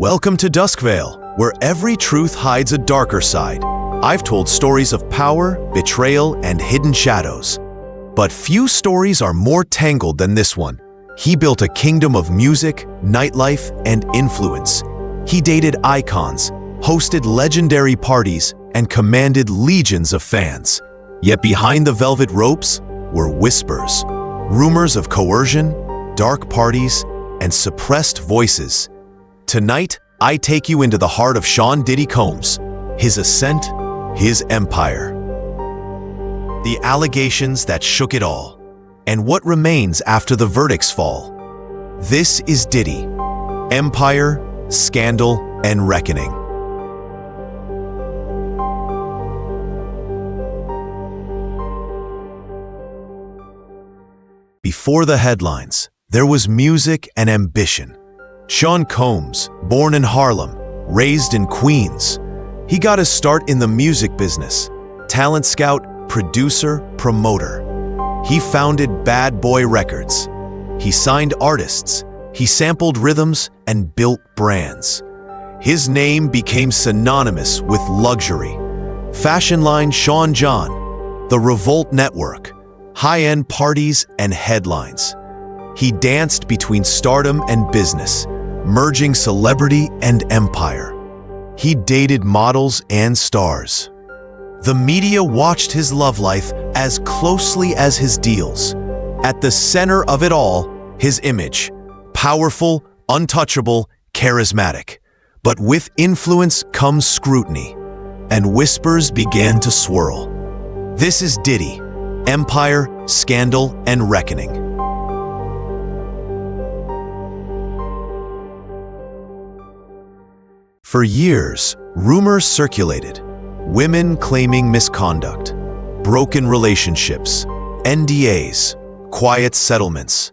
Welcome to DuskVeil, where every truth hides a darker side. I've told stories of power, betrayal, and hidden shadows. But few stories are more tangled than this one. He built a kingdom of music, nightlife, and influence. He dated icons, hosted legendary parties, and commanded legions of fans. Yet behind the velvet ropes were whispers, rumors of coercion, dark parties, and suppressed voices. Tonight, I take you into the heart of Sean Diddy Combs, his ascent, his empire. The allegations that shook it all, and what remains after the verdicts fall. This is Diddy, Empire, Scandal, and Reckoning. Before the headlines, there was music and ambition. Sean Combs, born in Harlem, raised in Queens. He got his start in the music business. Talent scout, producer, promoter. He founded Bad Boy Records. He signed artists. He sampled rhythms and built brands. His name became synonymous with luxury. Fashion line Sean John, the Revolt Network, high-end parties and headlines. He danced between stardom and business, merging celebrity and empire. He dated models and stars. The media watched his love life as closely as his deals. At the center of it all, his image. Powerful, untouchable, charismatic. But with influence comes scrutiny, and whispers began to swirl. This is Diddy, Empire, Scandal, and Reckoning. For years, rumors circulated. Women claiming misconduct, broken relationships, NDAs, quiet settlements.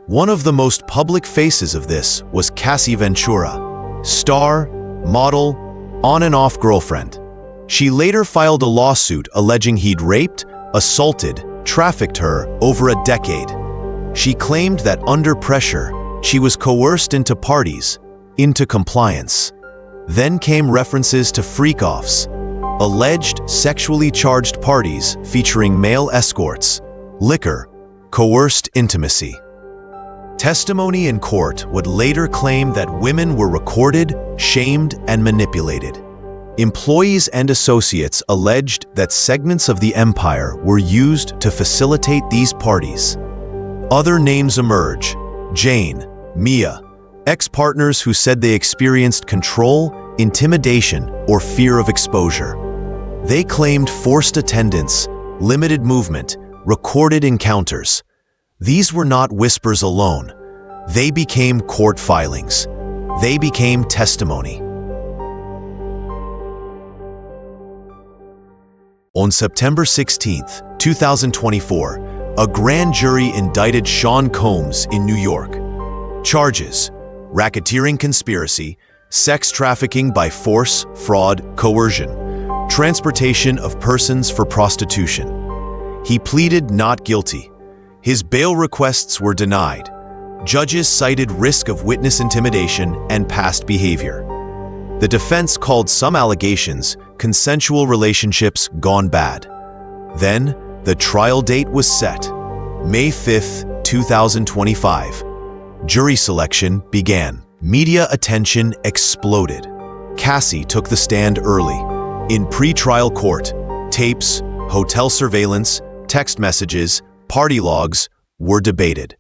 One of the most public faces of this was Cassie Ventura, star, model, on and off girlfriend. She later filed a lawsuit alleging he'd raped, assaulted, trafficked her over a decade. She claimed that under pressure, she was coerced into parties, into compliance. Then came references to freak-offs, alleged sexually charged parties featuring male escorts, liquor, coerced intimacy. Testimony in court would later claim that women were recorded, shamed, and manipulated. Employees and associates alleged that segments of the empire were used to facilitate these parties. Other names emerge: Jane, Mia, ex-partners who said they experienced control, intimidation, or fear of exposure. They claimed forced attendance, limited movement, recorded encounters. These were not whispers alone. They became court filings. They became testimony. On September 16, 2024, a grand jury indicted Sean Combs in New York. Charges: racketeering conspiracy, sex trafficking by force, fraud, coercion, transportation of persons for prostitution. He pleaded not guilty. His bail requests were denied. Judges cited risk of witness intimidation and past behavior. The defense called some allegations consensual relationships gone bad. Then, the trial date was set, May 5, 2025. Jury selection began. Media attention exploded. Cassie took the stand early. In pre-trial court, tapes, hotel surveillance, text messages, party logs were debated.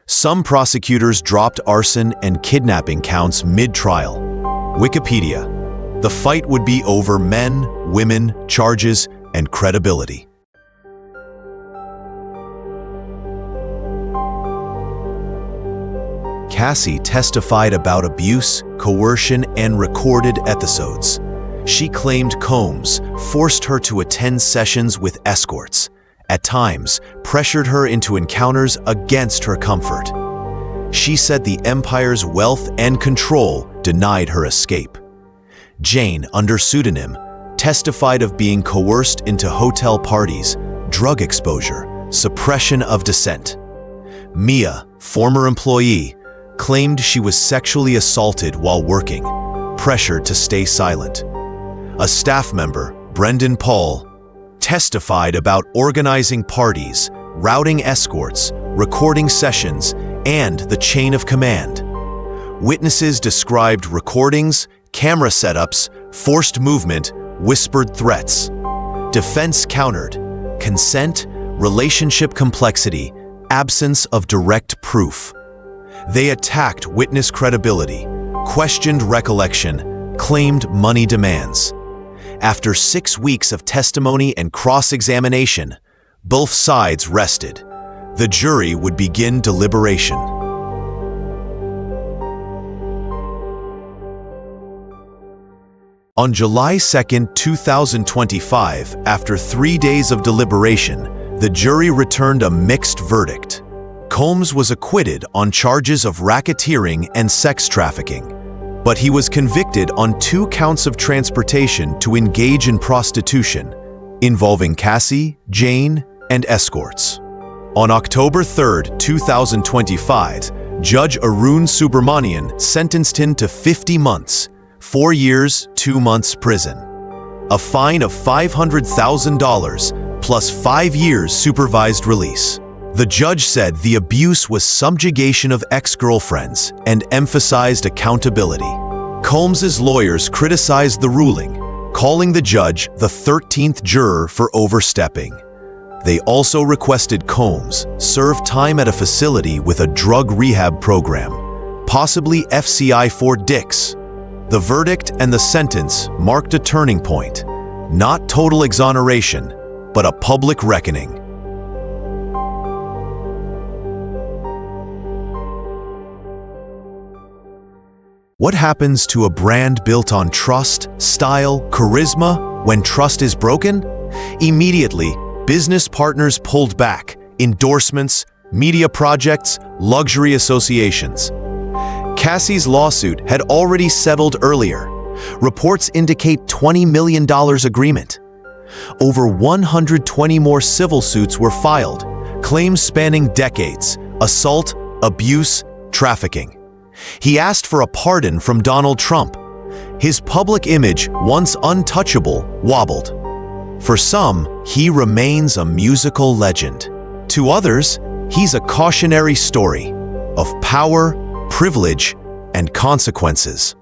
Some prosecutors dropped arson and kidnapping counts mid-trial. Wikipedia: the fight would be over men, women, charges, and credibility. Cassie testified about abuse, coercion, and recorded episodes. She claimed Combs forced her to attend sessions with escorts, at times pressured her into encounters against her comfort. She said the empire's wealth and control denied her escape. Jane, under pseudonym, testified of being coerced into hotel parties, drug exposure, suppression of dissent. Mia, former employee, claimed she was sexually assaulted while working, pressured to stay silent. A staff member, Brendan Paul, testified about organizing parties, routing escorts, recording sessions, and the chain of command. Witnesses described recordings, camera setups, forced movement, whispered threats. Defense countered: consent, relationship complexity, absence of direct proof. They attacked witness credibility, questioned recollection, claimed money demands. After 6 weeks of testimony and cross-examination, both sides rested. The jury would begin deliberation. On July 2, 2025, after 3 days of deliberation, the jury returned a mixed verdict. Combs was acquitted on charges of racketeering and sex trafficking, but he was convicted on 2 counts of transportation to engage in prostitution, involving Cassie, Jane, and escorts. On October 3, 2025, Judge Arun Subramanian sentenced him to 50 months, 4 years, 2 months prison, a fine of $500,000 plus 5 years supervised release. The judge said the abuse was subjugation of ex-girlfriends and emphasized accountability. Combs's lawyers criticized the ruling, calling the judge the 13th juror for overstepping. They also requested Combs serve time at a facility with a drug rehab program, possibly FCI for Dicks. The verdict and the sentence marked a turning point, not total exoneration, but a public reckoning. What happens to a brand built on trust, style, charisma when trust is broken? Immediately, business partners pulled back, endorsements, media projects, luxury associations. Cassie's lawsuit had already settled earlier. Reports indicate $20 million agreement. Over 120 more civil suits were filed, claims spanning decades: assault, abuse, trafficking. He asked for a pardon from Donald Trump. His public image, once untouchable, wobbled. For some, he remains a musical legend. To others, he's a cautionary story of power, privilege, and consequences.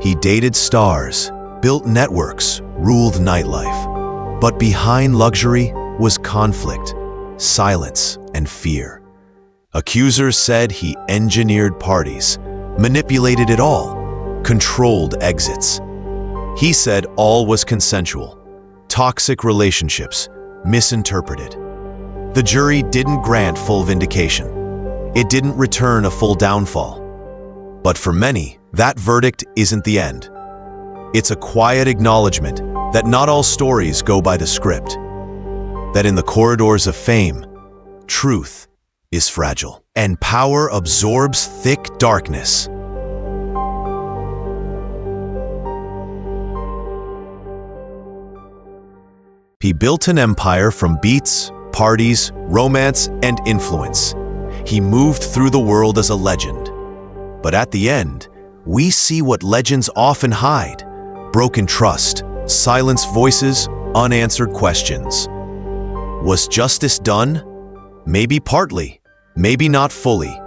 He dated stars, built networks, ruled nightlife. But behind luxury was conflict, silence, and fear. Accusers said he engineered parties, manipulated it all, controlled exits. He said all was consensual. Toxic relationships, misinterpreted. The jury didn't grant full vindication. It didn't return a full downfall. But for many, that verdict isn't the end. It's a quiet acknowledgement that not all stories go by the script. That in the corridors of fame, truth is fragile, and power absorbs thick darkness. He built an empire from beats, parties, romance, and influence. He moved through the world as a legend. But at the end, we see what legends often hide: broken trust, silenced voices, unanswered questions. Was justice done? Maybe partly, maybe not fully.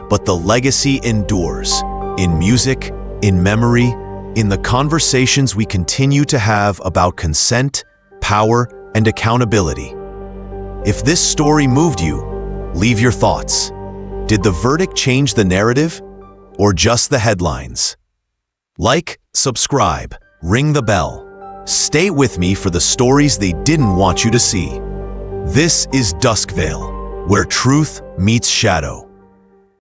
But the legacy endures, in music, in memory, in the conversations we continue to have about consent, power, and accountability. If this story moved you, leave your thoughts. Did the verdict change the narrative, or just the headlines? Like, subscribe, ring the bell. Stay with me for the stories they didn't want you to see. This is DuskVeil, where truth meets shadow.